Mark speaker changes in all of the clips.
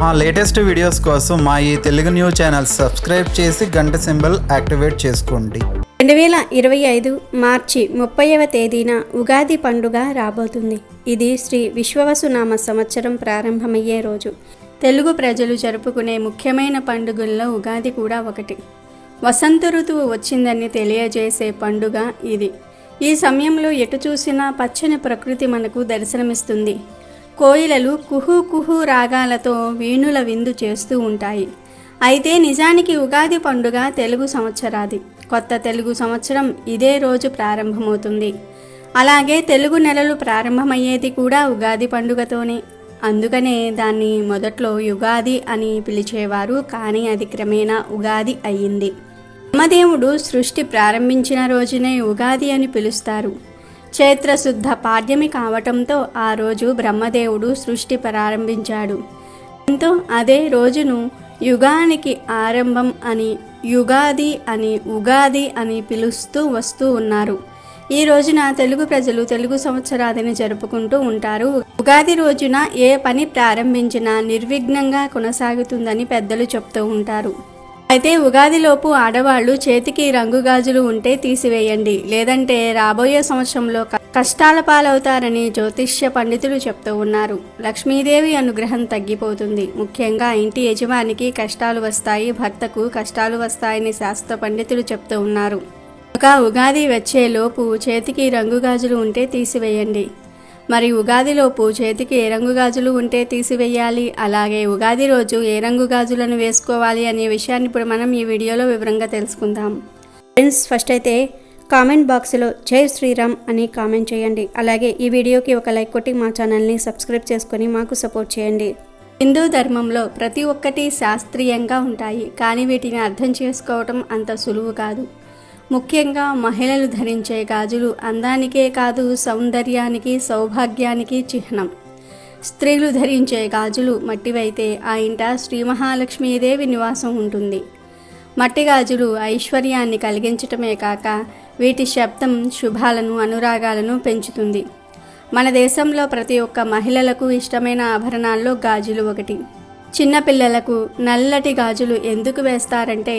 Speaker 1: మా latest videos కోసం మా ఈ తెలుగు న్యూస్ ఛానల్ సబ్స్క్రైబ్ చేసి గంట సింబల్ యాక్టివేట్ చేసుకోండి.
Speaker 2: 2025 మార్చి 30వ తేదీన ఉగాది పండుగ రాబోతుంది. ఇది శ్రీ విశ్వవసునామ సంవత్సరం ప్రారంభమయ్యే రోజు. తెలుగు ప్రజలు జరుపుకునే ముఖ్యమైన పండుగల్లో ఉగాది కూడా ఒకటి. వసంత ఋతువు వచ్చిందని తెలియజేసే పండుగ ఇది. ఈ సమయంలో ఎటు చూసినా పచ్చని ప్రకృతి మనకు దర్శనమిస్తుంది. కోయిలలు కుహు కుహు రాగాలతో వీణుల విందు చేస్తూ ఉంటాయి. అయితే నిజానికి ఉగాది పండుగ తెలుగు సంవత్సరాది. కొత్త తెలుగు సంవత్సరం ఇదే రోజు ప్రారంభమవుతుంది. అలాగే తెలుగు నెలలు ప్రారంభమయ్యేది కూడా ఉగాది పండుగతోనే. అందుకనే దాన్ని మొదట్లో యుగాది అని పిలిచేవారు, కానీ అది క్రమేణా ఉగాది అయ్యింది. బ్రహ్మదేవుడు సృష్టి ప్రారంభించిన రోజునే ఉగాది అని పిలుస్తారు. చైత్రశుద్ధ పాడ్యమి కావటంతో ఆ రోజు బ్రహ్మదేవుడు సృష్టి ప్రారంభించాడు. దీంతో అదే రోజును యుగానికి ఆరంభం అని, యుగాది అని, ఉగాది అని పిలుస్తూ వస్తూ ఉన్నారు. ఈ రోజున తెలుగు ప్రజలు తెలుగు సంవత్సరాదిని జరుపుకుంటూ ఉంటారు. ఉగాది రోజున ఏ పని ప్రారంభించినా నిర్విఘ్నంగా కొనసాగుతుందని పెద్దలు చెప్తూ ఉంటారు. అయితే ఉగాదిలోపు ఆడవాళ్లు చేతికి రంగు గాజులు ఉంటే తీసివేయండి, లేదంటే రాబోయే సంవత్సరంలో కష్టాల పాలవుతారని జ్యోతిష్య పండితులు చెప్తూ ఉన్నారు. లక్ష్మీదేవి అనుగ్రహం తగ్గిపోతుంది. ముఖ్యంగా ఇంటి యజమానికి కష్టాలు వస్తాయి, భర్తకు కష్టాలు వస్తాయని శాస్త్ర పండితులు చెప్తూ ఉన్నారు. ఒక ఉగాది వచ్చేలోపు చేతికి రంగు గాజులు ఉంటే తీసివేయండి. మరి ఉగాదిలోపు చేతికి ఏ రంగు గాజులు ఉంటే తీసివేయాలి, అలాగే ఉగాది రోజు ఏ రంగు గాజులను వేసుకోవాలి అనే విషయాన్ని ఇప్పుడు మనం ఈ వీడియోలో వివరంగా తెలుసుకుందాం. ఫ్రెండ్స్, ఫస్ట్ అయితే కామెంట్ బాక్స్లో జై శ్రీరామ్ అని కామెంట్ చేయండి. అలాగే ఈ వీడియోకి ఒక లైక్ కొట్టి మా ఛానల్ని సబ్స్క్రైబ్ చేసుకొని మాకు సపోర్ట్ చేయండి. హిందూ ధర్మంలో ప్రతి ఒక్కటి శాస్త్రీయంగా ఉంటాయి, కానీ వీటిని అర్థం చేసుకోవటం అంత సులువు కాదు. ముఖ్యంగా మహిళలు ధరించే గాజులు అందానికే కాదు, సౌందర్యానికి, సౌభాగ్యానికి చిహ్నం. స్త్రీలు ధరించే గాజులు మట్టివైతే ఆ ఇంట శ్రీ మహాలక్ష్మీదేవి నివాసం ఉంటుంది. మట్టి గాజులు ఐశ్వర్యాన్ని కలిగించటమే కాక వీటి శబ్దం శుభాలను, అనురాగాలను పెంచుతుంది. మన దేశంలో ప్రతి ఒక్క మహిళలకు ఇష్టమైన ఆభరణాల్లో గాజులు ఒకటి. చిన్నపిల్లలకు నల్లటి గాజులు ఎందుకు వేస్తారంటే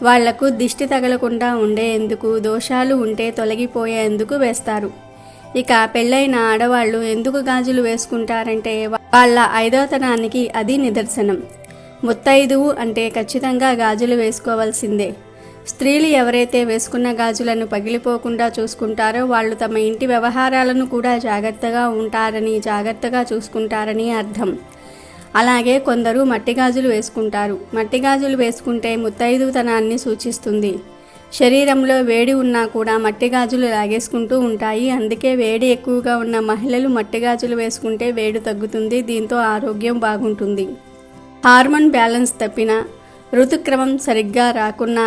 Speaker 2: వాళ్లకు దిష్టి తగలకుండా ఉండేందుకు, దోషాలు ఉంటే తొలగిపోయేందుకు వేస్తారు. ఇక పెళ్ళైన ఆడవాళ్ళు ఎందుకు గాజులు వేసుకుంటారంటే వాళ్ళ ఐదోతనానికి అది నిదర్శనం. ముత్తైదువు అంటే ఖచ్చితంగా గాజులు వేసుకోవాల్సిందే. స్త్రీలు ఎవరైతే వేసుకున్న గాజులను పగిలిపోకుండా చూసుకుంటారో వాళ్ళు తమ ఇంటి వ్యవహారాలను కూడా జాగ్రత్తగా చూసుకుంటారని అర్థం. అలాగే కొందరు మట్టి గాజులు వేసుకుంటారు. మట్టి గాజులు వేసుకుంటే ముత్తైదుతనాన్ని సూచిస్తుంది. శరీరంలో వేడి ఉన్నా కూడా మట్టి గాజులు లాగేసుకుంటూ ఉంటాయి. అందుకే వేడి ఎక్కువగా ఉన్న మహిళలు మట్టి గాజులు వేసుకుంటే వేడి తగ్గుతుంది. దీంతో ఆరోగ్యం బాగుంటుంది. హార్మోన్ బ్యాలెన్స్ తప్పినా, ఋతుక్రమం సరిగ్గా రాకున్నా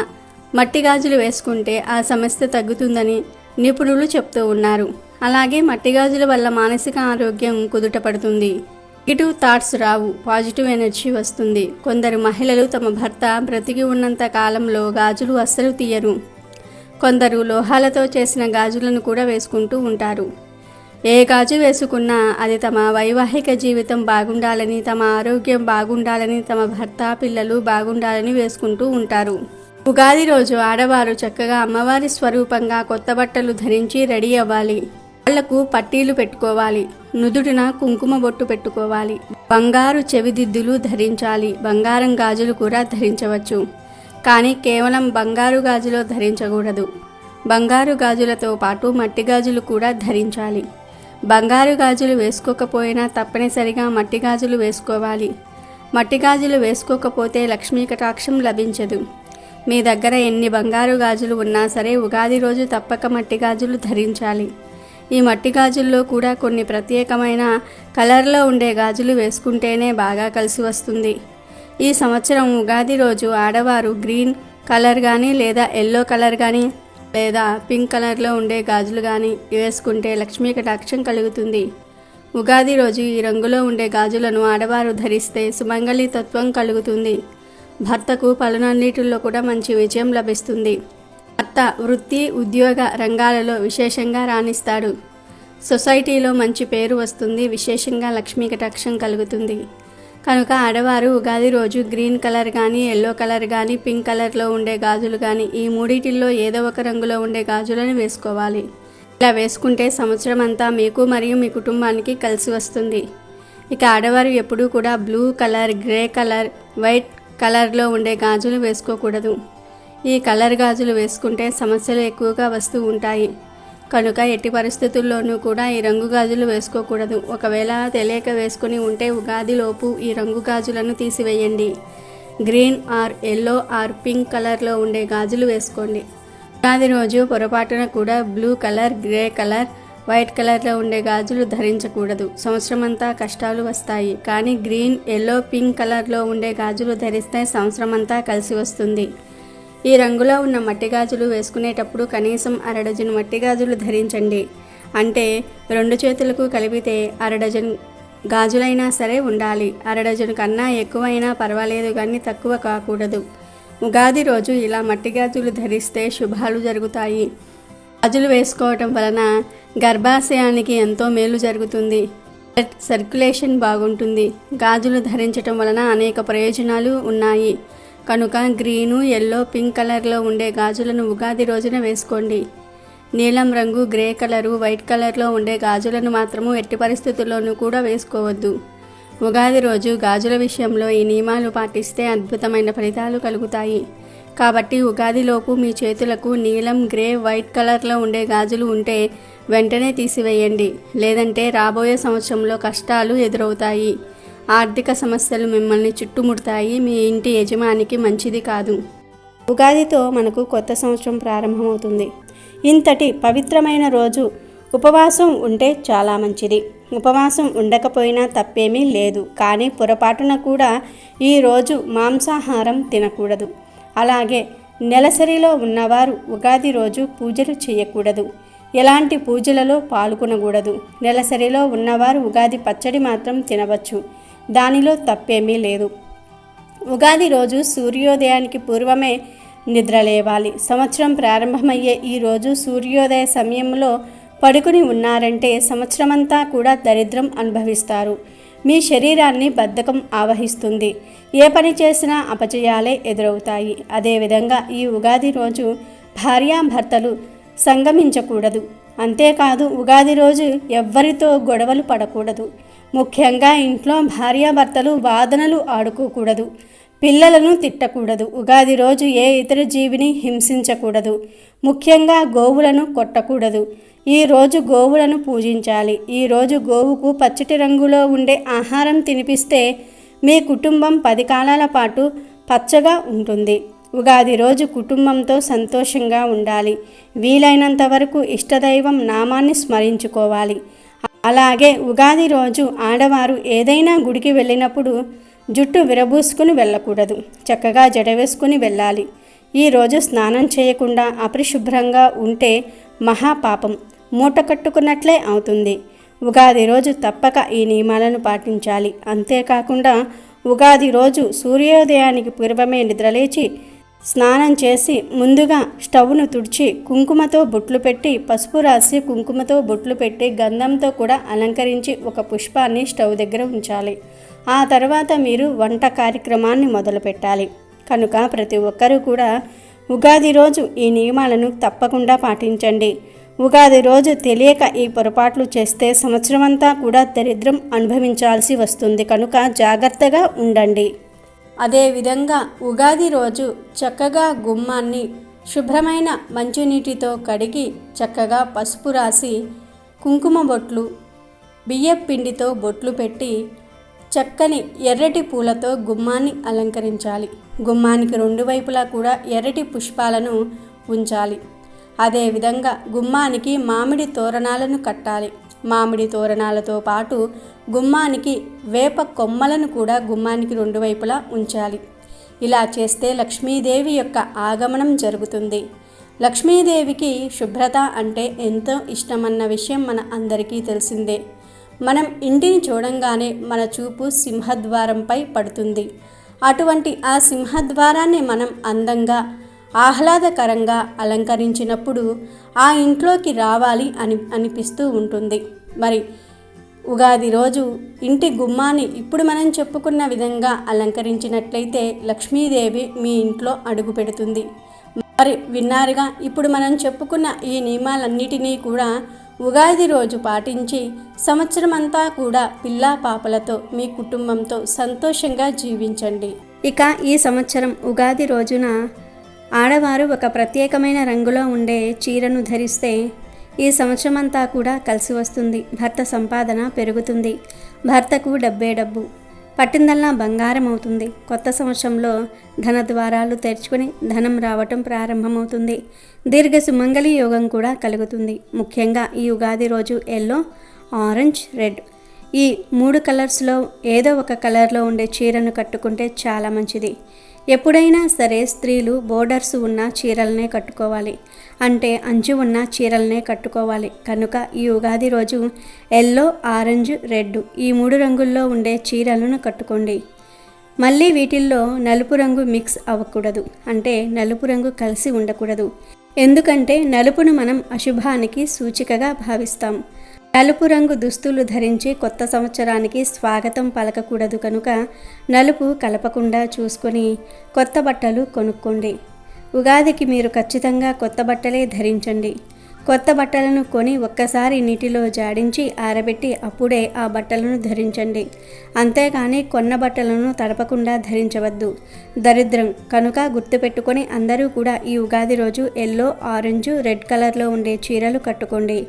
Speaker 2: మట్టి గాజులు వేసుకుంటే ఆ సమస్య తగ్గుతుందని నిపుణులు చెప్తూ ఉన్నారు. అలాగే మట్టి గాజుల వల్ల మానసిక ఆరోగ్యం కుదుట పడుతుంది. నెగిటివ్ థాట్స్ రావు, పాజిటివ్ ఎనర్జీ వస్తుంది. కొందరు మహిళలు తమ భర్త బ్రతికి ఉన్నంత కాలంలో గాజులు అస్సలు తీయరు. కొందరు లోహాలతో చేసిన గాజులను కూడా వేసుకుంటూ ఉంటారు. ఏ గాజు వేసుకున్నా అది తమ వైవాహిక జీవితం బాగుండాలని, తమ ఆరోగ్యం బాగుండాలని, తమ భర్త, పిల్లలు బాగుండాలని వేసుకుంటూ ఉంటారు. ఉగాది రోజు ఆడవారు చక్కగా అమ్మవారి స్వరూపంగా కొత్త బట్టలు ధరించి రెడీ అవ్వాలి. వాళ్లకు పట్టీలు పెట్టుకోవాలి, నుదుటిన కుంకుమ బొట్టు పెట్టుకోవాలి, బంగారు చెవిదిద్దులు ధరించాలి. బంగారం గాజులు కూడా ధరించవచ్చు, కానీ కేవలం బంగారు గాజులు ధరించకూడదు. బంగారు గాజులతో పాటు మట్టి గాజులు కూడా ధరించాలి. బంగారు గాజులు వేసుకోకపోయినా తప్పనిసరిగా మట్టి గాజులు వేసుకోవాలి. మట్టి గాజులు వేసుకోకపోతే లక్ష్మీ కటాక్షం లభించదు. మీ దగ్గర ఎన్ని బంగారు గాజులు ఉన్నా సరే ఉగాది రోజు తప్పక మట్టి గాజులు ధరించాలి. ఈ మట్టి గాజుల్లో కూడా కొన్ని ప్రత్యేకమైన కలర్లో ఉండే గాజులు వేసుకుంటేనే బాగా కలిసి వస్తుంది. ఈ సంవత్సరం ఉగాది రోజు ఆడవారు గ్రీన్ కలర్ కానీ, లేదా ఎల్లో కలర్ కానీ, లేదా పింక్ కలర్లో ఉండే గాజులు కానీ వేసుకుంటే లక్ష్మీ కటాక్షం కలుగుతుంది. ఉగాది రోజు ఈ రంగులో ఉండే గాజులను ఆడవారు ధరిస్తే సుమంగళి తత్వం కలుగుతుంది. భర్తకు పనులన్నిటిలో కూడా మంచి విజయం లభిస్తుంది. భర్త వృత్తి, ఉద్యోగ రంగాలలో విశేషంగా రాణిస్తాడు. సొసైటీలో మంచి పేరు వస్తుంది. విశేషంగా లక్ష్మీ కటాక్షం కలుగుతుంది. కనుక ఆడవారు ఉగాది రోజు గ్రీన్ కలర్ కానీ, ఎల్లో కలర్ కానీ, పింక్ కలర్లో ఉండే గాజులు కానీ, ఈ మూడిటిల్లో ఏదో ఒక రంగులో ఉండే గాజులను వేసుకోవాలి. ఇలా వేసుకుంటే సంవత్సరం అంతా మీకు మరియు మీ కుటుంబానికి కలిసి వస్తుంది. ఇక ఆడవారు ఎప్పుడూ కూడా blue colour, grey colour, white కలర్లో ఉండే గాజులు వేసుకోకూడదు. ఈ కలర్ గాజులు వేసుకుంటే సమస్యలు ఎక్కువగా వస్తూ ఉంటాయి. కనుక ఎట్టి పరిస్థితుల్లోనూ కూడా ఈ రంగు గాజులు వేసుకోకూడదు. ఒకవేళ తెలియక వేసుకుని ఉంటే ఉగాదిలోపు ఈ రంగు గాజులను తీసివేయండి. Green or yellow or pink కలర్లో ఉండే గాజులు వేసుకోండి. ఉగాది రోజు పొరపాటున కూడా blue colour, grey colour, white కలర్లో ఉండే గాజులు ధరించకూడదు. సంవత్సరం అంతా కష్టాలు వస్తాయి. కానీ గ్రీన్, ఎల్లో, పింక్ కలర్లో ఉండే గాజులు ధరిస్తే సంవత్సరం అంతా కలిసి వస్తుంది. ఈ రంగులో ఉన్న మట్టి గాజులు వేసుకునేటప్పుడు కనీసం 1/2 డజన్ మట్టి గాజులు ధరించండి. అంటే 2 చేతులకు కలిపితే 1/2 డజన్ గాజులైనా సరే ఉండాలి. 1/2 డజన్ కన్నా ఎక్కువైనా పర్వాలేదు, కానీ తక్కువ కాకూడదు. ఉగాది రోజు ఇలా మట్టి గాజులు ధరిస్తే శుభాలు జరుగుతాయి. గాజులు వేసుకోవటం వలన గర్భాశయానికి ఎంతో మేలు జరుగుతుంది. బ్లడ్ సర్క్యులేషన్ బాగుంటుంది. గాజులు ధరించటం వలన అనేక ప్రయోజనాలు ఉన్నాయి. కనుక గ్రీను, ఎల్లో, పింక్ కలర్లో ఉండే గాజులను ఉగాది రోజున వేసుకోండి. నీలం రంగు, గ్రే కలరు, వైట్ కలర్లో ఉండే గాజులను మాత్రము ఎట్టి పరిస్థితుల్లోనూ కూడా వేసుకోవద్దు. ఉగాది రోజు గాజుల విషయంలో ఈ నియమాలు పాటిస్తే అద్భుతమైన ఫలితాలు కలుగుతాయి. కాబట్టి ఉగాదిలోపు మీ చేతులకు నీలం, గ్రే, వైట్ కలర్లో ఉండే గాజులు ఉంటే వెంటనే తీసివేయండి. లేదంటే రాబోయే సంవత్సరంలో కష్టాలు ఎదురవుతాయి. ఆర్థిక సమస్యలు మిమ్మల్ని చుట్టుముడతాయి. మీ ఇంటి యజమానికి మంచిది కాదు. ఉగాదితో మనకు కొత్త సంవత్సరం ప్రారంభమవుతుంది. ఇంతటి పవిత్రమైన రోజు ఉపవాసం ఉంటే చాలా మంచిది. ఉపవాసం ఉండకపోయినా తప్పేమీ లేదు. కానీ పొరపాటున కూడా ఈరోజు మాంసాహారం తినకూడదు. అలాగే నెలసరిలో ఉన్నవారు ఉగాది రోజు పూజలు చేయకూడదు. ఎలాంటి పూజలలో పాల్గొనకూడదు. నెలసరిలో ఉన్నవారు ఉగాది పచ్చడి మాత్రం తినవచ్చు. దానిలో తప్పేమీ లేదు. ఉగాది రోజు సూర్యోదయానికి పూర్వమే నిద్రలేవాలి. సంవత్సరం ప్రారంభమయ్యే ఈ రోజు సూర్యోదయ సమయంలో పడుకుని ఉన్నారంటే సంవత్సరమంతా కూడా దరిద్రం అనుభవిస్తారు. మీ శరీరాన్ని బద్ధకం ఆవహిస్తుంది. ఏ పని చేసినా అపజయాలే ఎదురవుతాయి. అదేవిధంగా ఈ ఉగాది రోజు భార్యాభర్తలు సంగమించకూడదు. అంతేకాదు ఉగాది రోజు ఎవ్వరితో గొడవలు పడకూడదు. ముఖ్యంగా ఇంట్లో భార్యాభర్తలు వాదనలు ఆడుకోకూడదు. పిల్లలను తిట్టకూడదు. ఉగాది రోజు ఏ ఇతర జీవిని హింసించకూడదు. ముఖ్యంగా గోవులను కొట్టకూడదు. ఈరోజు గోవులను పూజించాలి. ఈరోజు గోవుకు పచ్చటి రంగులో ఉండే ఆహారం తినిపిస్తే మీ కుటుంబం 10 కాలాల పాటు పచ్చగా ఉంటుంది. ఉగాది రోజు కుటుంబంతో సంతోషంగా ఉండాలి. వీలైనంత వరకు ఇష్టదైవం నామాన్ని స్మరించుకోవాలి. అలాగే ఉగాది రోజు ఆడవారు ఏదైనా గుడికి వెళ్ళినప్పుడు జుట్టు విరబూసుకుని వెళ్ళకూడదు. చక్కగా జడ వేసుకుని వెళ్ళాలి. ఈరోజు స్నానం చేయకుండా అపరిశుభ్రంగా ఉంటే మహాపాపం మూట కట్టుకున్నట్లే అవుతుంది. ఉగాది రోజు తప్పక ఈ నియమాలను పాటించాలి. అంతేకాకుండా ఉగాది రోజు సూర్యోదయానికి పూర్వమే నిద్రలేచి స్నానం చేసి ముందుగా స్టవ్ను తుడిచి కుంకుమతో బొట్లు పెట్టి, పసుపు రాసి కుంకుమతో బొట్లు పెట్టి గంధంతో కూడా అలంకరించి ఒక పుష్పాన్ని స్టవ్ దగ్గర ఉంచాలి. ఆ తర్వాత మీరు వంట కార్యక్రమాన్ని మొదలు పెట్టాలి. కనుక ప్రతి ఒక్కరూ కూడా ఉగాది రోజు ఈ నియమాలను తప్పకుండా పాటించండి. ఉగాది రోజు తెలియక ఈ పొరపాట్లు చేస్తే సంవత్సరమంతా కూడా దరిద్రం అనుభవించాల్సి వస్తుంది. కనుక జాగ్రత్తగా ఉండండి. అదేవిధంగా ఉగాది రోజు చక్కగా గుమ్మాన్ని శుభ్రమైన మంచినీటితో కడిగి చక్కగా పసుపు రాసి కుంకుమ బొట్లు, బియ్యపు పిండితో బొట్లు పెట్టి చక్కని ఎర్రటి పూలతో గుమ్మాన్ని అలంకరించాలి. గుమ్మానికి 2 వైపులా కూడా ఎర్రటి పుష్పాలను ఉంచాలి. అదేవిధంగా గుమ్మానికి మామిడి తోరణాలను కట్టాలి. మామిడి తోరణాలతో పాటు గుమ్మానికి వేప కొమ్మలను కూడా గుమ్మానికి 2 వైపులా ఉంచాలి. ఇలా చేస్తే లక్ష్మీదేవి యొక్క ఆగమనం జరుగుతుంది. లక్ష్మీదేవికి శుభ్రత అంటే ఎంతో ఇష్టమన్న విషయం మన అందరికీ తెలిసిందే. మనం ఇంటిని చూడంగానే మన చూపు సింహద్వారంపై పడుతుంది. అటువంటి ఆ సింహద్వారాన్ని మనం అందంగా ఆహ్లాదకరంగా అలంకరించినప్పుడు ఆ ఇంట్లోకి రావాలి అనిపిస్తూ ఉంటుంది. మరి ఉగాది రోజు ఇంటి గుమ్మాన్ని ఇప్పుడు మనం చెప్పుకున్న విధంగా అలంకరించినట్లయితే లక్ష్మీదేవి మీ ఇంట్లో అడుగు పెడుతుంది. మరి విన్నారుగా, ఇప్పుడు మనం చెప్పుకున్న ఈ నియమాలన్నిటినీ కూడా ఉగాది రోజు పాటించి సంవత్సరం అంతా కూడా పిల్లా పాపలతో మీ కుటుంబంతో సంతోషంగా జీవించండి. ఇక ఈ సంవత్సరం ఉగాది రోజున ఆడవారు ఒక ప్రత్యేకమైన రంగులో ఉండే చీరను ధరిస్తే ఈ సంవత్సరం అంతా కూడా కలిసి వస్తుంది. భర్త సంపాదన పెరుగుతుంది. భర్తకు డబ్బే డబ్బు, పట్టిందల్లా బంగారం అవుతుంది. కొత్త సంవత్సరంలో ధన ద్వారాలు తెరుచుకొని ధనం రావటం ప్రారంభమవుతుంది. దీర్ఘ సుమంగళి యోగం కూడా కలుగుతుంది. ముఖ్యంగా ఈ ఉగాది రోజు ఎల్లో, ఆరెంజ్, రెడ్ ఈ 3 కలర్స్లో ఏదో ఒక కలర్లో ఉండే చీరను కట్టుకుంటే చాలా మంచిది. ఎప్పుడైనా సరే స్త్రీలు బోర్డర్స్ ఉన్న చీరలనే కట్టుకోవాలి, అంటే అంచు ఉన్న చీరలనే కట్టుకోవాలి. కనుక ఈ ఉగాది రోజు ఎల్లో, ఆరెంజ్, రెడ్ ఈ 3 రంగుల్లో ఉండే చీరలను కట్టుకోండి. మళ్ళీ వీటిల్లో నలుపు రంగు మిక్స్ అవ్వకూడదు, అంటే నలుపు రంగు కలిసి ఉండకూడదు. ఎందుకంటే నలుపును మనం అశుభానికి సూచికగా భావిస్తాం. నలుపు రంగు దుస్తులు ధరించి కొత్త సంవత్సరానికి స్వాగతం పలకకూడదు. కనుక నలుపు కలపకుండా చూసుకొని కొత్త బట్టలు కొనుక్కోండి. ఉగాదికి మీరు ఖచ్చితంగా కొత్త బట్టలే ధరించండి. కొత్త బట్టలను కొని ఒక్కసారి నీటిలో జాడించి ఆరబెట్టి అప్పుడే ఆ బట్టలను ధరించండి. అంతేగాని కొన్న బట్టలను తడపకుండా ధరించవద్దు, దరిద్రం. కనుక గుర్తుపెట్టుకొని అందరూ కూడా ఈ ఉగాది రోజు ఎల్లో, ఆరెంజ్, రెడ్ కలర్లో ఉండే చీరలు కట్టుకోండి.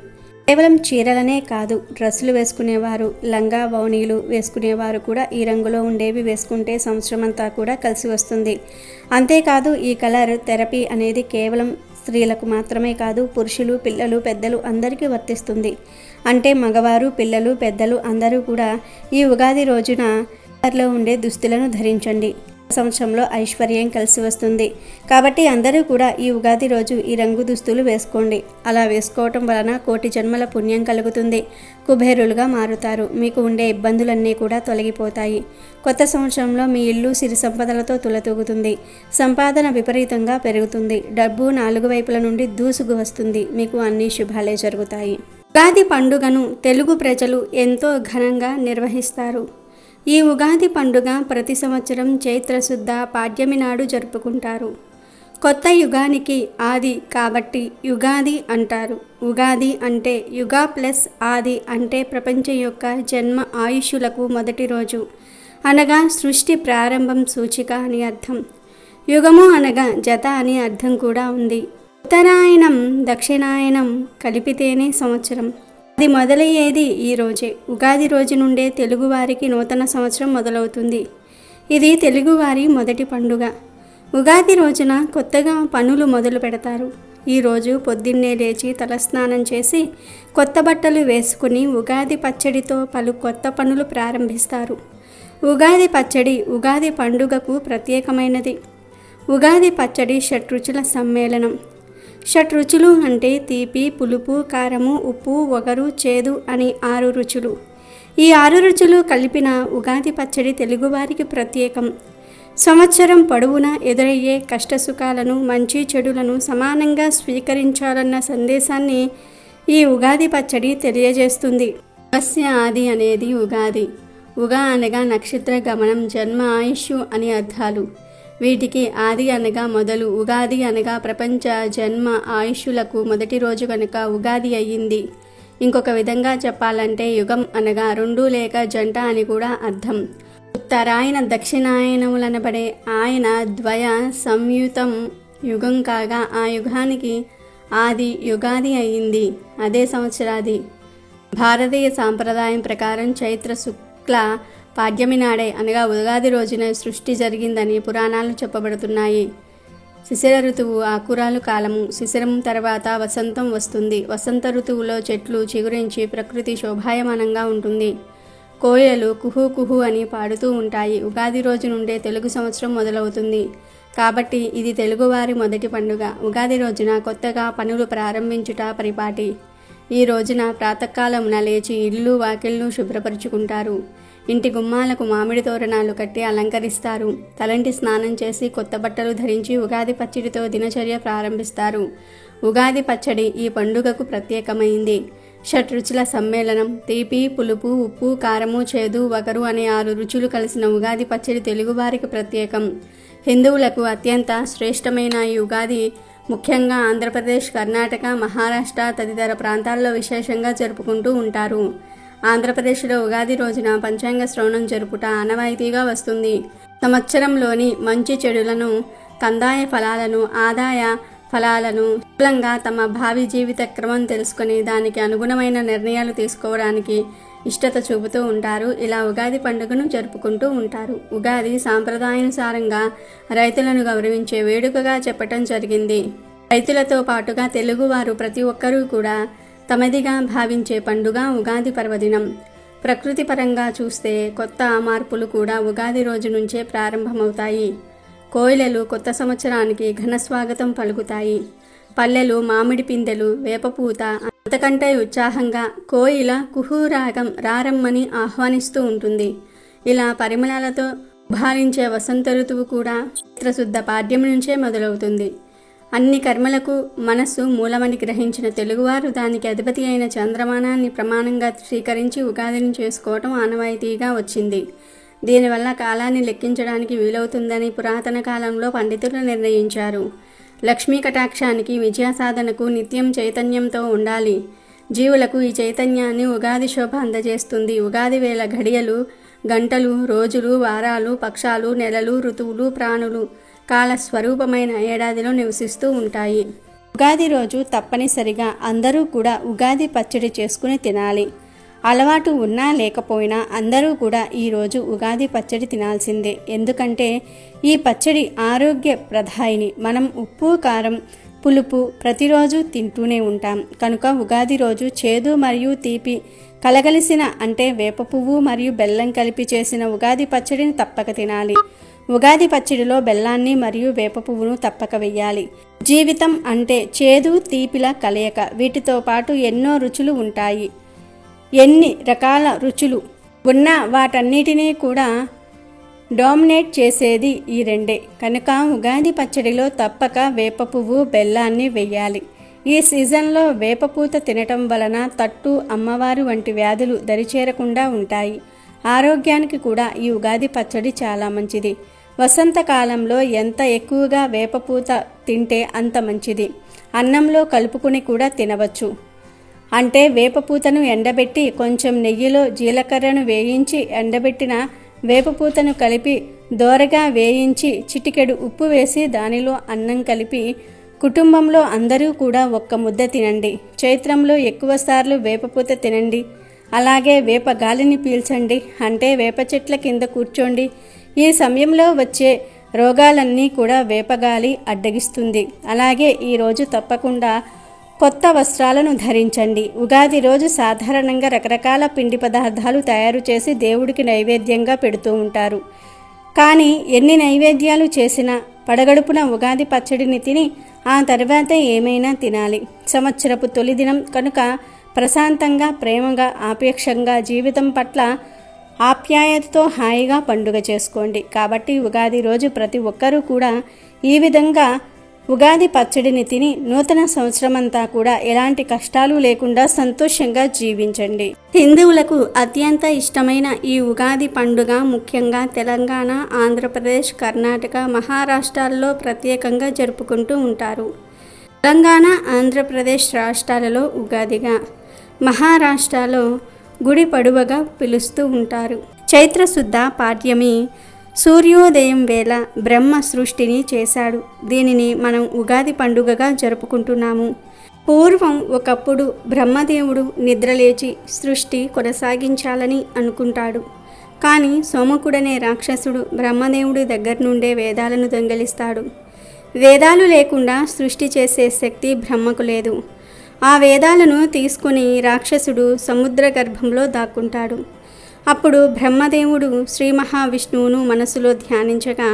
Speaker 2: కేవలం చీరలనే కాదు, డ్రెస్సులు వేసుకునేవారు, లంగా బౌనీలు వేసుకునేవారు కూడా ఈ రంగులో ఉండేవి వేసుకుంటే సంవత్సరం అంతా కూడా కలిసి వస్తుంది. అంతేకాదు ఈ కలర్ థెరపీ అనేది కేవలం స్త్రీలకు మాత్రమే కాదు, పురుషులు, పిల్లలు, పెద్దలు అందరికీ వర్తిస్తుంది. అంటే మగవారు, పిల్లలు, పెద్దలు అందరూ కూడా ఈ ఉగాది రోజున కలర్లో ఉండే దుస్తులను ధరించండి. సంవత్సరంలో ఐశ్వర్యం కలిసి వస్తుంది. కాబట్టి అందరూ కూడా ఈ ఉగాది రోజు ఈ రంగు దుస్తులు వేసుకోండి. అలా వేసుకోవటం వలన కోటి జన్మల పుణ్యం కలుగుతుంది. కుబేరులుగా మారుతారు. మీకు ఉండే ఇబ్బందులన్నీ కూడా తొలగిపోతాయి. కొత్త సంవత్సరంలో మీ ఇల్లు సిరి సంపదలతో తులతూగుతుంది. సంపాదన విపరీతంగా పెరుగుతుంది. డబ్బు 4 వైపుల నుండి దూసుకు వస్తుంది. మీకు అన్ని శుభాలే జరుగుతాయి. ఉగాది పండుగను తెలుగు ప్రజలు ఎంతో ఘనంగా నిర్వహిస్తారు. ఈ ఉగాది పండుగ ప్రతి సంవత్సరం చైత్రశుద్ధ పాడ్యమి నాడు జరుపుకుంటారు. కొత్త యుగానికి ఆది కాబట్టి యుగాది అంటారు. ఉగాది అంటే యుగ ప్లస్ ఆది, అంటే ప్రపంచం యొక్క జన్మ ఆయుష్యులకు మొదటి రోజు, అనగా సృష్టి ప్రారంభం సూచిక అని అర్థం. యుగము అనగా జత అని అర్థం కూడా ఉంది. ఉత్తరాయణం దక్షిణాయనం కలిపితేనే సంవత్సరం. అది మొదలయ్యేది ఈ రోజే. ఉగాది రోజు నుండే తెలుగువారికి నూతన సంవత్సరం మొదలవుతుంది. ఇది తెలుగువారి మొదటి పండుగ. ఉగాది రోజున కొత్తగా పనులు మొదలు పెడతారు. ఈరోజు పొద్దున్నే లేచి తలస్నానం చేసి కొత్త బట్టలు వేసుకుని ఉగాది పచ్చడితో పలు కొత్త పనులు ప్రారంభిస్తారు. ఉగాది పచ్చడి ఉగాది పండుగకు ప్రత్యేకమైనది. ఉగాది పచ్చడి షడ్రుచుల సమ్మేళనం. షడ్రుచులు అంటే తీపి, పులుపు, కారము, ఉప్పు, వగరు, చేదు అని 6 రుచులు. ఈ 6 రుచులు కలిపిన ఉగాది పచ్చడి తెలుగువారికి ప్రత్యేకం. సంవత్సరం పొడవునా ఎదురయ్యే కష్టసుఖాలను, మంచి చెడులను సమానంగా స్వీకరించాలన్న సందేశాన్ని ఈ ఉగాది పచ్చడి తెలియజేస్తుంది. అగస్య ఆది అనేది ఉగాది. ఉగా అనగా నక్షత్ర గమనం, జన్మ, ఆయుష్ అని అర్థాలు. వీటికి ఆది అనగా మొదలు, ఉగాది అనగా ప్రపంచ జన్మ ఆయుష్యులకు మొదటి రోజు కనుక ఉగాది అయ్యింది. ఇంకొక విధంగా చెప్పాలంటే యుగం అనగా 2 లేక జంట అని కూడా అర్థం. ఉత్తరాయణ దక్షిణాయనములనబడే ఆయన ద్వయ సంయుతం యుగం కాగా ఆ యుగానికి ఆది యుగాది అయ్యింది. అదే సంవత్సరాది. భారతీయ సాంప్రదాయం ప్రకారం చైత్ర శుక్ల పాడ్యమి నాడే అనగా ఉగాది రోజున సృష్టి జరిగిందని పురాణాలు చెప్పబడుతున్నాయి. శిశిర ఋతువు ఆకురాలు కాలము. శిశిరం తర్వాత వసంతం వస్తుంది. వసంత ఋతువులో చెట్లు చిగురించి ప్రకృతి శోభాయమానంగా ఉంటుంది. కోయలు కుహు కుహు అని పాడుతూ ఉంటాయి. ఉగాది రోజు నుండే తెలుగు సంవత్సరం మొదలవుతుంది. కాబట్టి ఇది తెలుగువారి మొదటి పండుగ. ఉగాది రోజున కొత్తగా పనులు ప్రారంభించుట పరిపాటి. ఈ రోజున ప్రాతకాలమున లేచి ఇల్లు వాకిళ్లు శుభ్రపరుచుకుంటారు. ఇంటి గుమ్మాలకు మామిడి తోరణాలు కట్టి అలంకరిస్తారు. తలంటి స్నానం చేసి కొత్త బట్టలు ధరించి ఉగాది పచ్చడితో దినచర్య ప్రారంభిస్తారు. ఉగాది పచ్చడి ఈ పండుగకు ప్రత్యేకమైంది. షడ్రుచుల సమ్మేళనం. తీపి, పులుపు, ఉప్పు, కారము, చేదు, వగరు అనే 6 రుచులు కలిసిన ఉగాది పచ్చడి తెలుగువారికి ప్రత్యేకం. హిందువులకు అత్యంత శ్రేష్టమైన ఈ ఉగాది ముఖ్యంగా ఆంధ్రప్రదేశ్, కర్ణాటక, మహారాష్ట్ర తదితర ప్రాంతాల్లో విశేషంగా జరుపుకుంటూ ఉంటారు. ఆంధ్రప్రదేశ్లో ఉగాది రోజున పంచాంగ శ్రవణం జరుపుట ఆనవాయితీగా వస్తుంది. సంవత్సరంలోని మంచి చెడులను, కందాయ ఫలాలను, ఆదాయ ఫలాలను స్థూలంగా తమ భావి జీవిత క్రమం తెలుసుకొని దానికి అనుగుణమైన నిర్ణయాలు తీసుకోవడానికి ఇష్టత చూపుతూ ఉంటారు. ఇలా ఉగాది పండుగను జరుపుకుంటూ ఉంటారు. ఉగాది సాంప్రదాయానుసారంగా రైతులను గౌరవించే వేడుకగా చెప్పటం జరిగింది. రైతులతో పాటుగా తెలుగువారు ప్రతి ఒక్కరూ కూడా తమదిగా భావించే పండుగ ఉగాది పర్వదినం. ప్రకృతి పరంగా చూస్తే కొత్త మార్పులు కూడా ఉగాది రోజు నుంచే ప్రారంభమవుతాయి. కోయిలలు కొత్త సంవత్సరానికి ఘన స్వాగతం పలుకుతాయి. పల్లెలు మామిడి పిందెలు, వేపపూత అంతకంటే ఉత్సాహంగా కోయిల కుహూరాగం రారమ్మని ఆహ్వానిస్తూ ఉంటుంది. ఇలా పరిమళాలతో భావించే వసంత ఋతువు కూడా చైత్రశుద్ధ పాడ్యం నుంచే మొదలవుతుంది. అన్ని కర్మలకు మనస్సు మూలమని గ్రహించిన తెలుగువారు దానికి అధిపతి అయిన చంద్రమానాన్ని ప్రమాణంగా స్వీకరించి ఉగాదిని చేసుకోవటం ఆనవాయితీగా వచ్చింది. దీనివల్ల కాలాన్ని లెక్కించడానికి వీలవుతుందని పురాతన కాలంలో పండితులు నిర్ణయించారు. లక్ష్మీ కటాక్షానికి, విజయ సాధనకు నిత్యం చైతన్యంతో ఉండాలి. జీవులకు ఈ చైతన్యాన్ని ఉగాది శోభ అందజేస్తుంది. ఉగాది వేళ ఘడియలు, గంటలు, రోజులు, వారాలు, పక్షాలు, నెలలు, ఋతువులు, ప్రాణులు కాల స్వరూపమైన ఏడాదిలో నివసిస్తూ ఉంటాయి. ఉగాది రోజు తప్పనిసరిగా అందరూ కూడా ఉగాది పచ్చడి చేసుకుని తినాలి. అలవాటు ఉన్నా లేకపోయినా అందరూ కూడా ఈరోజు ఉగాది పచ్చడి తినాల్సిందే. ఎందుకంటే ఈ పచ్చడి ఆరోగ్య ప్రదాయిని. మనం ఉప్పు, కారం, పులుపు ప్రతిరోజు తింటూనే ఉంటాం కనుక ఉగాది రోజు చేదు మరియు తీపి కలగలిసిన అంటే వేప పువ్వు మరియు బెల్లం కలిపి చేసిన ఉగాది పచ్చడిని తప్పక తినాలి. ఉగాది పచ్చడిలో బెల్లాన్ని మరియు వేప పువ్వును తప్పక వెయ్యాలి. జీవితం అంటే చేదు తీపిల కలయిక. వీటితో పాటు ఎన్నో రుచులు ఉంటాయి. ఎన్ని రకాల రుచులు ఉన్నా వాటన్నిటినీ కూడా డామినేట్ చేసేది ఈ రెండే. కనుక ఉగాది పచ్చడిలో తప్పక వేప పువ్వు, బెల్లాన్ని వెయ్యాలి. ఈ సీజన్లో వేపపూత తినటం వలన తట్టు, అమ్మవారు వంటి వ్యాధులు దరిచేరకుండా ఉంటాయి. ఆరోగ్యానికి కూడా ఈ ఉగాది పచ్చడి చాలా మంచిది. వసంతకాలంలో ఎంత ఎక్కువగా వేపపూత తింటే అంత మంచిది. అన్నంలో కలుపుకుని కూడా తినవచ్చు. అంటే వేపపూతను ఎండబెట్టి కొంచెం నెయ్యిలో జీలకర్రను వేయించి ఎండబెట్టిన వేపపూతను కలిపి దోరగా వేయించి చిటికెడు ఉప్పు వేసి దానిలో అన్నం కలిపి కుటుంబంలో అందరూ కూడా ఒక్క ముద్ద తినండి. చైత్రంలో ఎక్కువ సార్లు వేపపూత తినండి. అలాగే వేప గాలిని పీల్చండి. అంటే వేప చెట్ల కింద కూర్చోండి. ఈ సమయంలో వచ్చే రోగాలన్నీ కూడా వేపగాలి అడ్డగిస్తుంది. అలాగే ఈరోజు తప్పకుండా కొత్త వస్త్రాలను ధరించండి. ఉగాది రోజు సాధారణంగా రకరకాల పిండి పదార్థాలు తయారు చేసి దేవుడికి నైవేద్యంగా పెడుతూ ఉంటారు. కానీ ఎన్ని నైవేద్యాలు చేసినా పడగడుపున ఉగాది పచ్చడిని తిని ఆ తర్వాత ఏమైనా తినాలి. సంవత్సరపు తొలి దినం కనుక ప్రశాంతంగా, ప్రేమగా, ఆపేక్షంగా జీవితం పట్ల ఆప్యాయతతో హాయిగా పండుగ చేసుకోండి. కాబట్టి ఉగాది రోజు ప్రతి ఒక్కరూ కూడా ఈ విధంగా ఉగాది పచ్చడిని తిని నూతన సంవత్సరమంతా కూడా ఎలాంటి కష్టాలు లేకుండా సంతోషంగా జీవించండి. హిందువులకు అత్యంత ఇష్టమైన ఈ ఉగాది పండుగ ముఖ్యంగా తెలంగాణ, ఆంధ్రప్రదేశ్, కర్ణాటక, మహారాష్ట్రాల్లో ప్రత్యేకంగా జరుపుకుంటూ ఉంటారు. తెలంగాణ, ఆంధ్రప్రదేశ్ రాష్ట్రాలలో ఉగాదిగా, మహారాష్ట్రలో గుడి పడువగా పిలుస్తూ ఉంటారు. చైత్రశుద్ధ పాడ్యమి సూర్యోదయం వేళ బ్రహ్మ సృష్టిని చేశాడు. దీనిని మనం ఉగాది పండుగగా జరుపుకుంటున్నాము. పూర్వం ఒకప్పుడు బ్రహ్మదేవుడు నిద్రలేచి సృష్టి కొనసాగించాలని అనుకుంటాడు. కానీ సోమకుడనే రాక్షసుడు బ్రహ్మదేవుడి దగ్గర నుండే వేదాలను దొంగిలిస్తాడు. వేదాలు లేకుండా సృష్టి చేసే శక్తి బ్రహ్మకు లేదు. ఆ వేదాలను తీసుకుని రాక్షసుడు సముద్ర గర్భంలో దాక్కుంటాడు. అప్పుడు బ్రహ్మదేవుడు శ్రీ మహావిష్ణువును మనసులో ధ్యానించగా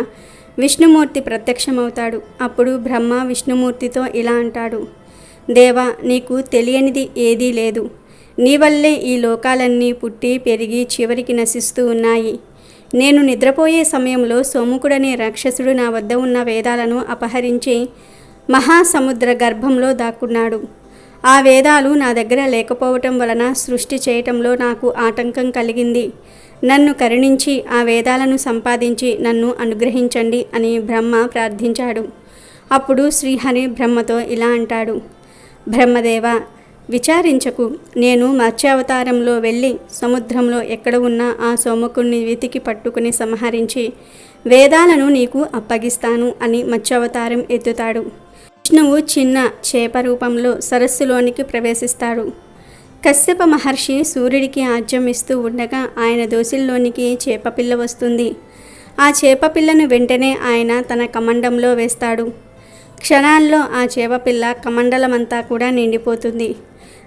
Speaker 2: విష్ణుమూర్తి ప్రత్యక్షమవుతాడు. అప్పుడు బ్రహ్మ విష్ణుమూర్తితో ఇలా అంటాడు: దేవా, నీకు తెలియనిది ఏదీ లేదు. నీ వల్లే ఈ లోకాలన్నీ పుట్టి పెరిగి చివరికి నశిస్తూ ఉన్నాయి. నేను నిద్రపోయే సమయంలో సోముకుడనే రాక్షసుడు నా వద్ద ఉన్న వేదాలను అపహరించి మహాసముద్ర గర్భంలో దాక్కున్నాడు. ఆ వేదాలు నా దగ్గర లేకపోవటం వలన సృష్టి చేయటంలో నాకు ఆటంకం కలిగింది. నన్ను కరుణించి ఆ వేదాలను సంపాదించి నన్ను అనుగ్రహించండి అని బ్రహ్మ ప్రార్థించాడు. అప్పుడు శ్రీహరి బ్రహ్మతో ఇలా అంటాడు: బ్రహ్మదేవ, విచారించకు. నేను మత్స్యావతారంలో వెళ్ళి సముద్రంలో ఎక్కడ ఉన్నా ఆ సోమకుణ్ణి వెతికి పట్టుకుని సంహరించి వేదాలను నీకు అప్పగిస్తాను అని మత్స్యావతారం ఎత్తుతాడు. విష్ణువు చిన్న చేప రూపంలో సరస్సులోనికి ప్రవేశిస్తాడు. కశ్యప మహర్షి సూర్యుడికి ఆజ్యం ఇస్తూ ఉండగా ఆయన దోసిల్లోనికి చేపపిల్ల వస్తుంది. ఆ చేపపిల్లను వెంటనే ఆయన తన కమండంలో వేస్తాడు. క్షణాల్లో ఆ చేపపిల్ల కమండలమంతా కూడా నిండిపోతుంది.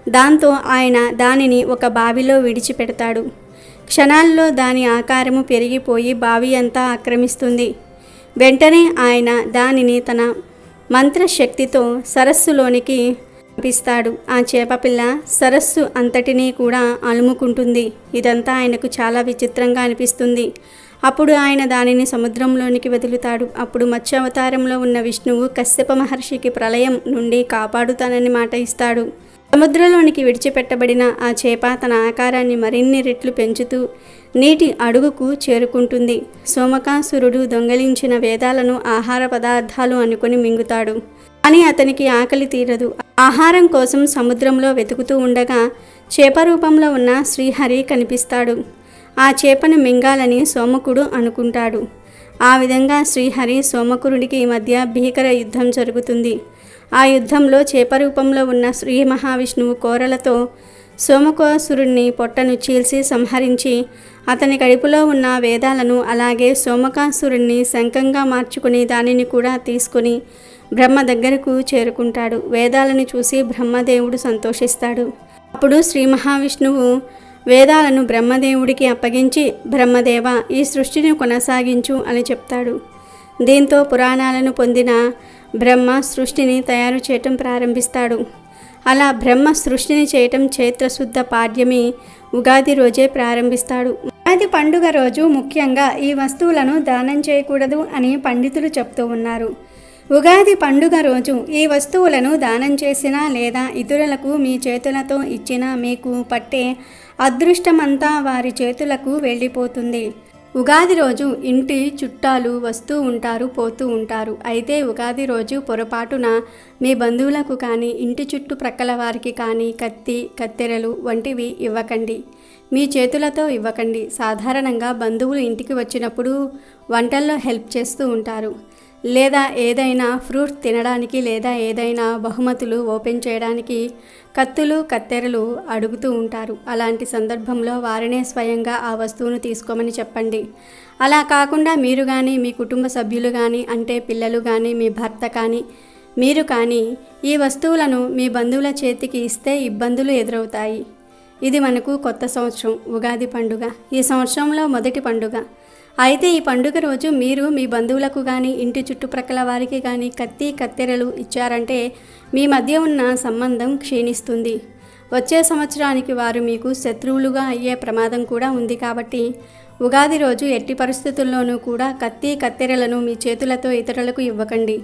Speaker 2: దాంతో ఆయన దానిని ఒక బావిలో విడిచిపెడతాడు. క్షణాల్లో దాని ఆకారము పెరిగిపోయి బావి అంతా ఆక్రమిస్తుంది. వెంటనే ఆయన దానిని తన మంత్రశక్తితో సరస్సులోనికి పంపిస్తాడు. ఆ చేపపిల్ల సరస్సు అంతటినీ కూడా అలుముకుంటుంది. ఇదంతా ఆయనకు చాలా విచిత్రంగా అనిపిస్తుంది. అప్పుడు ఆయన దానిని సముద్రంలోనికి వదులుతాడు. అప్పుడు మత్స్యావతారంలో ఉన్న విష్ణువు కశ్యప మహర్షికి ప్రళయం నుండి కాపాడుతానని మాట ఇస్తాడు. సముద్రంలోనికి విడిచిపెట్టబడిన ఆ చేప తన ఆకారాన్ని మరిన్ని రెట్లు పెంచుతూ నీటి అడుగుకు చేరుకుంటుంది. సోమకాసురుడు దొంగలించిన వేదాలను ఆహార పదార్థాలు అనుకుని మింగుతాడు. కానీ అతనికి ఆకలి తీరదు. ఆహారం కోసం సముద్రంలో వెతుకుతూ ఉండగా చేప రూపంలో ఉన్న శ్రీహరి కనిపిస్తాడు. ఆ చేపను మింగాలని సోమకుడు అనుకుంటాడు. ఆ విధంగా శ్రీహరి సోమకురుడికి మధ్య భీకర యుద్ధం జరుగుతుంది. ఆ యుద్ధంలో చేప రూపంలో ఉన్న శ్రీ మహావిష్ణువు కోరలతో సోమకాసురుణ్ణి పొట్టను చీల్చి సంహరించి అతని కడుపులో ఉన్న వేదాలను అలాగే సోమకాసురుణ్ణి శంఖంగా మార్చుకుని దానిని కూడా తీసుకుని బ్రహ్మ దగ్గరకు చేరుకుంటాడు. వేదాలను చూసి బ్రహ్మదేవుడు సంతోషిస్తాడు. అప్పుడు శ్రీ మహావిష్ణువు వేదాలను బ్రహ్మదేవుడికి అప్పగించి, బ్రహ్మదేవ, ఈ సృష్టిని కొనసాగించు అని చెప్తాడు. దీంతో పురాణాలను పొందిన బ్రహ్మ సృష్టిని తయారు చేయటం ప్రారంభిస్తాడు. అలా బ్రహ్మ సృష్టిని చేయటం చైత్రశుద్ధ పాడ్యమి ఉగాది రోజే ప్రారంభిస్తాడు. ఉగాది పండుగ రోజు ముఖ్యంగా ఈ వస్తువులను దానం చేయకూడదు అని పండితులు చెప్తూ ఉన్నారు. ఉగాది పండుగ రోజు ఈ వస్తువులను దానం చేసినా లేదా ఇతరులకు మీ చేతులతో ఇచ్చినా మీకు పట్టే అదృష్టమంతా వారి చేతులకు వెళ్ళిపోతుంది. ఉగాది రోజు ఇంటి చుట్టాలు వస్తూ ఉంటారు, పోతూ ఉంటారు. అయితే ఉగాది రోజు పొరపాటున మీ బంధువులకు కానీ ఇంటి చుట్టుప్రక్కల వారికి కానీ కత్తి, కత్తెరలు వంటివి ఇవ్వకండి. మీ చేతులతో ఇవ్వకండి. సాధారణంగా బంధువులు ఇంటికి వచ్చినప్పుడు వంటల్లో హెల్ప్ చేస్తూ ఉంటారు, లేదా ఏదైనా ఫ్రూట్ తినడానికి లేదా ఏదైనా బహుమతులు ఓపెన్ చేయడానికి కత్తులు, కత్తెరలు అడుగుతూ ఉంటారు. అలాంటి సందర్భంలో వారినే స్వయంగా ఆ వస్తువును తీసుకోమని చెప్పండి. అలా కాకుండా మీరు కానీ మీ కుటుంబ సభ్యులు కానీ, అంటే పిల్లలు కానీ, మీ భర్త కానీ, మీరు కానీ ఈ వస్తువులను మీ బంధువుల చేతికి ఇస్తే ఇబ్బందులు ఎదురవుతాయి. ఇది మనకు కొత్త సంవత్సరం, ఉగాది పండుగ. ఈ సంవత్సరంలో మొదటి పండుగ. అయితే ఈ పండుగ రోజు మీరు మీ బంధువులకు కానీ ఇంటి చుట్టుప్రక్కల వారికి కానీ కత్తి, కత్తెరలు ఇచ్చారంటే మీ మధ్య ఉన్న సంబంధం క్షీణిస్తుంది. వచ్చే సంవత్సరానికి వారు మీకు శత్రువులుగా అయ్యే ప్రమాదం కూడా ఉంది. కాబట్టి ఉగాది రోజు ఎట్టి పరిస్థితుల్లోనూ కూడా కత్తి, కత్తెరలను మీ చేతులతో ఇతరులకు ఇవ్వకండి.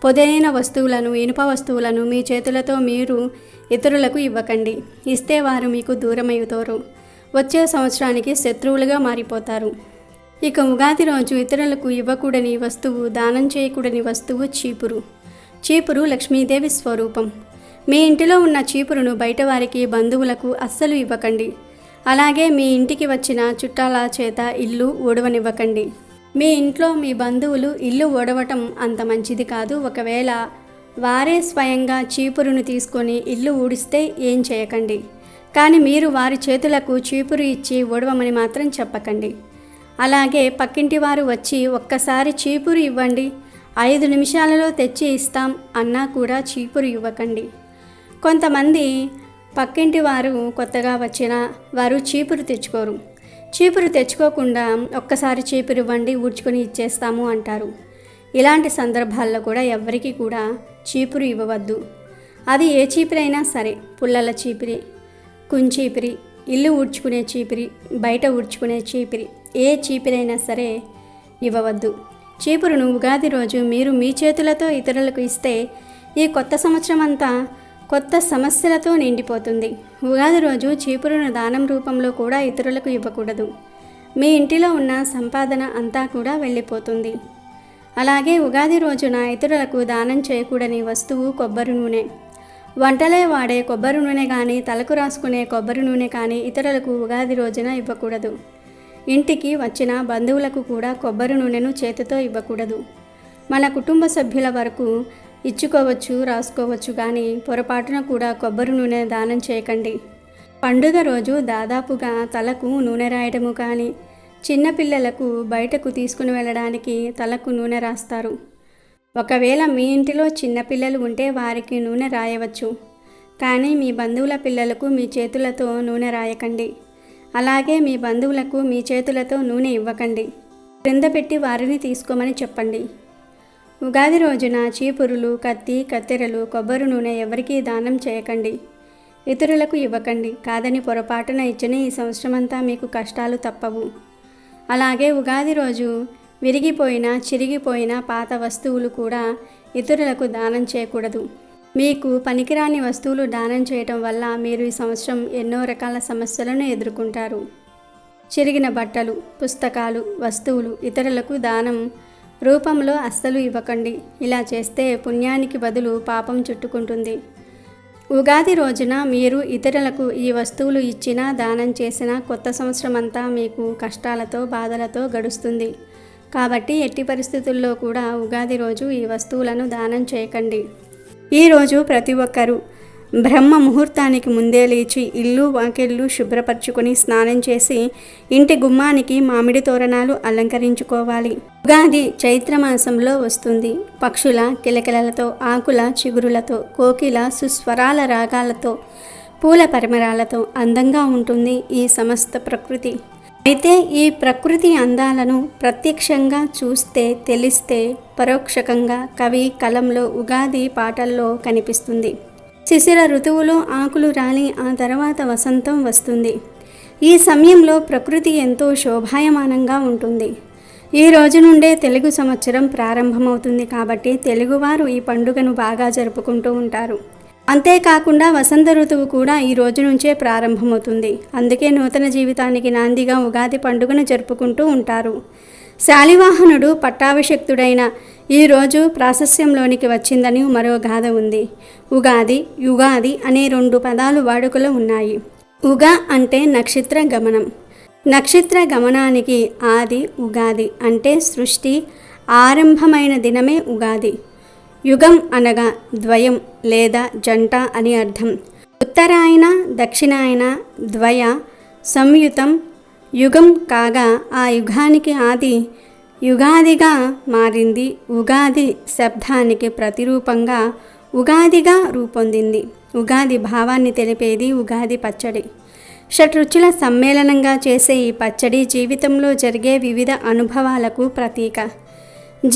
Speaker 2: పొదైన వస్తువులను, ఇనుప వస్తువులను మీ చేతులతో మీరు ఇతరులకు ఇవ్వకండి. ఇస్తే వారు మీకు దూరమవుతారు. వచ్చే సంవత్సరానికి శత్రువులుగా మారిపోతారు. ఇక ఉగాది రోజు ఇతరులకు ఇవ్వకూడని వస్తువు, దానం చేయకూడని వస్తువు చీపురు. చీపురు లక్ష్మీదేవి స్వరూపం. మీ ఇంటిలో ఉన్న చీపురును బయట వారికి, బంధువులకు అస్సలు ఇవ్వకండి. అలాగే మీ ఇంటికి వచ్చిన చుట్టాల చేత ఇల్లు ఊడవనివ్వకండి. మీ ఇంట్లో మీ బంధువులు ఇల్లు ఊడవటం అంత మంచిది కాదు. ఒకవేళ వారే స్వయంగా చీపురును తీసుకొని ఇల్లు ఊడిస్తే ఏం చేయకండి. కానీ మీరు వారి చేతులకు చీపురు ఇచ్చి ఊడవమని మాత్రం చెప్పకండి. అలాగే పక్కింటి వారు వచ్చి ఒక్కసారి చీపురు ఇవ్వండి, 5 నిమిషాలలో తెచ్చి ఇస్తాం అన్నా కూడా చీపురు ఇవ్వకండి. కొంతమంది పక్కింటి వారు కొత్తగా వచ్చిన వారు చీపురు తెచ్చుకోరు. చీపురు తెచ్చుకోకుండా ఒక్కసారి చీపురు ఇవ్వండి, ఊడ్చుకొని ఇచ్చేస్తాము అంటారు. ఇలాంటి సందర్భాల్లో కూడా ఎవ్వరికీ కూడా చీపురు ఇవ్వవద్దు. అది ఏ చీపిరైనా సరే, పుల్లల చీపిరి, కుంచీపిరి, ఇల్లు ఊడ్చుకునే చీపిరి, బయట ఊడ్చుకునే చీపిరి, ఏ చీపిరైనా సరే ఇవ్వవద్దు. చీపురును ఉగాది రోజు మీరు మీ చేతులతో ఇతరులకు ఇస్తే ఈ కొత్త సంవత్సరం అంతా కొత్త సమస్యలతో నిండిపోతుంది. ఉగాది రోజు చీపురును దానం రూపంలో కూడా ఇతరులకు ఇవ్వకూడదు. మీ ఇంటిలో ఉన్న సంపాదన అంతా కూడా వెళ్ళిపోతుంది. అలాగే ఉగాది రోజున ఇతరులకు దానం చేయకూడని వస్తువు కొబ్బరి నూనె. వంటలే వాడే కొబ్బరి నూనె కానీ, తలకు రాసుకునే కొబ్బరి నూనె కానీ ఇతరులకు ఉగాది రోజున ఇవ్వకూడదు. ఇంటికి వచ్చిన బంధువులకు కూడా కొబ్బరి నూనెను చేతితో ఇవ్వకూడదు. మన కుటుంబ సభ్యుల వరకు ఇచ్చుకోవచ్చు, రాసుకోవచ్చు, కానీ పొరపాటున కూడా కొబ్బరి నూనె దానం చేయకండి. పండుగ రోజు దాదాపుగా తలకు నూనె రాయడము కానీ, చిన్నపిల్లలకు బయటకు తీసుకుని వెళ్ళడానికి తలకు నూనె రాస్తారు. ఒకవేళ మీ ఇంటిలో చిన్నపిల్లలు ఉంటే వారికి నూనె రాయవచ్చు, కానీ మీ బంధువుల పిల్లలకు మీ చేతులతో నూనె రాయకండి. అలాగే మీ బంధువులకు మీ చేతులతో నూనె ఇవ్వకండి. క్రింద పెట్టి వారిని తీసుకోమని చెప్పండి. ఉగాది రోజున చీపురులు, కత్తి, కత్తెరలు, కొబ్బరి నూనె ఎవరికీ దానం చేయకండి. ఇతరులకు ఇవ్వకండి. కాదని పొరపాటున ఇచ్చిన ఈ సంవత్సరమంతా మీకు కష్టాలు తప్పవు. అలాగే ఉగాది రోజు విరిగిపోయిన, చిరిగిపోయిన పాత వస్తువులు కూడా ఇతరులకు దానం చేయకూడదు. మీకు పనికిరాని వస్తువులు దానం చేయటం వల్ల మీరు ఈ సంవత్సరం ఎన్నో రకాల సమస్యలను ఎదుర్కొంటారు. చిరిగిన బట్టలు, పుస్తకాలు, వస్తువులు ఇతరులకు దానం రూపంలో అస్సలు ఇవ్వకండి. ఇలా చేస్తే పుణ్యానికి బదులు పాపం చుట్టుకుంటుంది. ఉగాది రోజున మీరు ఇతరులకు ఈ వస్తువులు ఇచ్చినా, దానం చేసినా కొత్త సంవత్సరం అంతా మీకు కష్టాలతో, బాధలతో గడుస్తుంది. కాబట్టి ఎట్టి పరిస్థితుల్లో కూడా ఉగాది రోజు ఈ వస్తువులను దానం చేయకండి. ఈరోజు ప్రతి ఒక్కరూ బ్రహ్మ ముహూర్తానికి ముందే లేచి ఇల్లు వాకిళ్ళు శుభ్రపరచుకొని స్నానం చేసి ఇంటి గుమ్మానికి మామిడి తోరణాలు అలంకరించుకోవాలి. ఉగాది చైత్రమాసంలో వస్తుంది. పక్షుల కిలకిలలతో, ఆకుల చిగురులతో, కోకిల సుస్వరాల రాగాలతో, పూల పరిమళాలతో అందంగా ఉంటుంది ఈ సమస్త ప్రకృతి. అయితే ఈ ప్రకృతి అందాలను ప్రత్యక్షంగా చూస్తే, తెలిస్తే పరోక్షకంగా కవి కలంలో ఉగాది పాటల్లో కనిపిస్తుంది. శిశిర ఋతువులో ఆకులు రాలి ఆ తర్వాత వసంతం వస్తుంది. ఈ సమయంలో ప్రకృతి ఎంతో శోభాయమానంగా ఉంటుంది. ఈ రోజు నుండే తెలుగు సంవత్సరం ప్రారంభమవుతుంది. కాబట్టి తెలుగువారు ఈ పండుగను బాగా జరుపుకుంటూ ఉంటారు. అంతేకాకుండా వసంత ఋతువు కూడా ఈ రోజు నుంచే ప్రారంభమవుతుంది. అందుకే నూతన జీవితానికి నాందిగా ఉగాది పండుగను జరుపుకుంటూ ఉంటారు. శాలివాహనుడు పట్టాభిషిక్తుడైన ఈరోజు ప్రాశస్యంలోనికి వచ్చిందని మరో గాథ ఉంది. ఉగాది, యుగాది అనే 2 పదాలు వాడుకలో ఉన్నాయి. ఉగ అంటే నక్షత్ర గమనం. నక్షత్ర గమనానికి ఆది ఉగాది అంటే సృష్టి ఆరంభమైన దినమే ఉగాది. యుగం అనగా ద్వయం లేదా జంట అని అర్థం. ఉత్తరాయణ, దక్షిణాయన ద్వయ సంయుతం యుగం కాగా ఆ యుగానికి ఆది యుగాదిగా మారింది. ఉగాది శబ్దానికి ప్రతిరూపంగా ఉగాదిగా రూపొందింది. ఉగాది భావాన్ని తెలిపేది ఉగాది పచ్చడి. షట్రుచుల సమ్మేళనంగా చేసే ఈ పచ్చడి జీవితంలో జరిగే వివిధ అనుభవాలకు ప్రతీక.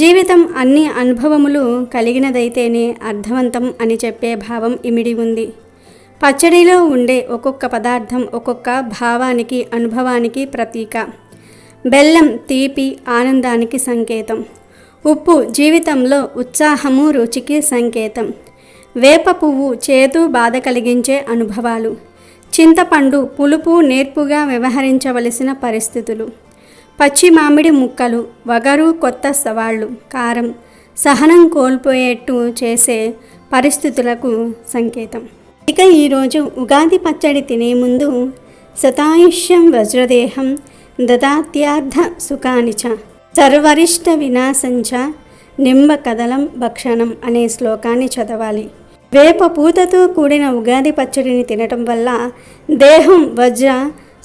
Speaker 2: జీవితం అన్ని అనుభవములు కలిగినదైతేనే అర్థవంతం అని చెప్పే భావం ఇమిడి ఉంది. పచ్చడిలో ఉండే ఒక్కొక్క పదార్థం ఒక్కొక్క భావానికి, అనుభవానికి ప్రతీక. బెల్లం తీపి, ఆనందానికి సంకేతం. ఉప్పు జీవితంలో ఉత్సాహము, రుచికి సంకేతం. వేప పువ్వు చేదు, బాధ కలిగించే అనుభవాలు. చింతపండు పులుపు, నేర్పుగా వ్యవహరించవలసిన పరిస్థితులు. పచ్చి మామిడి ముక్కలు వగరు, కొత్త సవాళ్ళు. కారం సహనం కోల్పోయేట్టు చేసే పరిస్థితులకు సంకేతం. ఇక ఈరోజు ఉగాది పచ్చడి తినే ముందు శతాయుష్యం వజ్రదేహం దదాత్యార్థ సుఖానిచ సర్వరిష్ట వినాశంచ నింబ కదలం భక్షణం అనే శ్లోకాన్ని చదవాలి. వేప పూతతో కూడిన ఉగాది పచ్చడిని తినటం వల్ల దేహం వజ్ర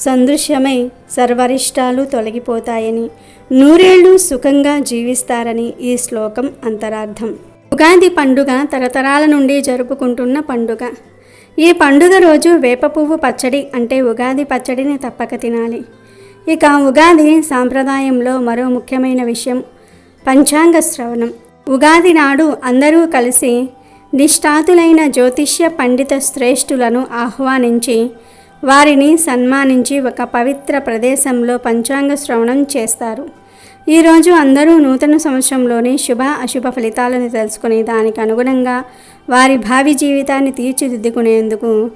Speaker 2: సందృశ్యమై సర్వరిష్టాలు తొలగిపోతాయని, నూరేళ్లు సుఖంగా జీవిస్తారని ఈ శ్లోకం అంతరార్థం. ఉగాది పండుగ తరతరాల నుండి జరుపుకుంటున్న పండుగ. ఈ పండుగ రోజు వేప పువ్వు పచ్చడి అంటే ఉగాది పచ్చడిని తప్పక తినాలి. ఇక ఉగాది సాంప్రదాయంలో మరో ముఖ్యమైన విషయం పంచాంగ శ్రవణం. ఉగాది నాడు అందరూ కలిసి నిష్ఠాతులైన జ్యోతిష్య పండిత శ్రేష్ఠులను ఆహ్వానించి వారిని సన్మానించి ఒక పవిత్ర ప్రదేశంలో పంచాంగ శ్రవణం చేస్తారు. ఈరోజు అందరూ నూతన సంవత్సరంలోని శుభ అశుభ ఫలితాలను తెలుసుకుని దానికి అనుగుణంగా వారి భావి జీవితాన్ని తీర్చిదిద్దుకునేందుకు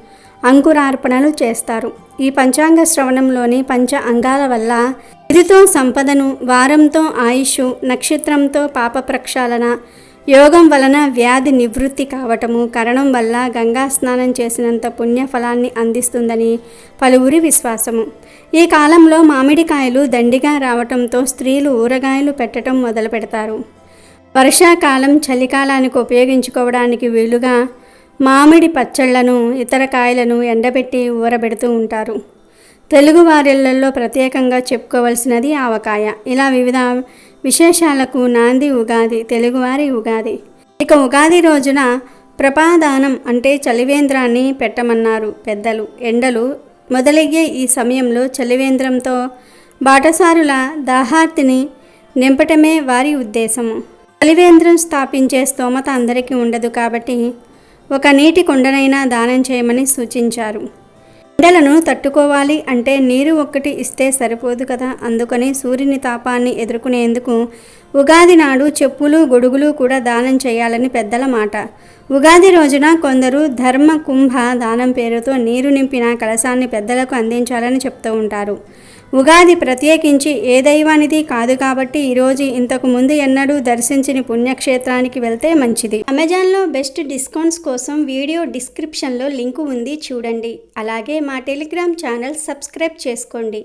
Speaker 2: అంకురార్పణలు చేస్తారు. ఈ పంచాంగ శ్రవణంలోని పంచ అంగాల వల్ల తిథితో సంపదను, వారంతో ఆయుష్, నక్షత్రంతో పాప ప్రక్షాళన, యోగం వలన వ్యాధి నివృత్తి కావటము, కరణం వల్ల గంగా స్నానం చేసినంత పుణ్యఫలాన్ని అందిస్తుందని పలువురి విశ్వాసము. ఈ కాలంలో మామిడికాయలు దండిగా రావటంతో స్త్రీలు ఊరగాయలు పెట్టడం మొదలు పెడతారు. వర్షాకాలం, చలికాలానికి ఉపయోగించుకోవడానికి వీలుగా మామిడి పచ్చళ్లను, ఇతర కాయలను ఎండబెట్టి ఊరబెడుతూ ఉంటారు. తెలుగు వారిళ్లలో ప్రత్యేకంగా చెప్పుకోవలసినది ఆవకాయ. ఇలా వివిధ విశేషాలకు నాంది ఉగాది, తెలుగువారి ఉగాది. ఇక ఉగాది రోజున ప్రపాదానం అంటే చలివేంద్రాన్ని పెట్టమన్నారు పెద్దలు. ఎండలు మొదలయ్యే ఈ సమయంలో చలివేంద్రంతో బాటసారుల దాహార్తిని నింపటమే వారి ఉద్దేశము. చలివేంద్రం స్థాపించే స్తోమత అందరికీ ఉండదు కాబట్టి ఒక నీటి కుండనైనా దానం చేయమని సూచించారు. ఎండలను తట్టుకోవాలి అంటే నీరు ఒక్కటి ఇస్తే సరిపోదు కదా. అందుకని సూర్యుని తాపాన్ని ఎదుర్కొనేందుకు ఉగాది నాడు చెప్పులు, గొడుగులు కూడా దానం చేయాలని పెద్దల మాట. ఉగాది రోజున కొందరు ధర్మ కుంభ దానం పేరుతో నీరు నింపిన కలశాన్ని పెద్దలకు అందించాలని చెప్తూ ఉంటారు. ఉగాది ప్రత్యేకించి ఏ దైవానిది కాదు కాబట్టి ఈరోజు ఇంతకు ముందు ఎన్నడూ దర్శించని పుణ్యక్షేత్రానికి వెళ్తే మంచిది. అమెజాన్లో బెస్ట్ డిస్కౌంట్స్ కోసం వీడియో డిస్క్రిప్షన్లో లింకు ఉంది, చూడండి. అలాగే మా టెలిగ్రామ్ ఛానల్ సబ్స్క్రైబ్ చేసుకోండి.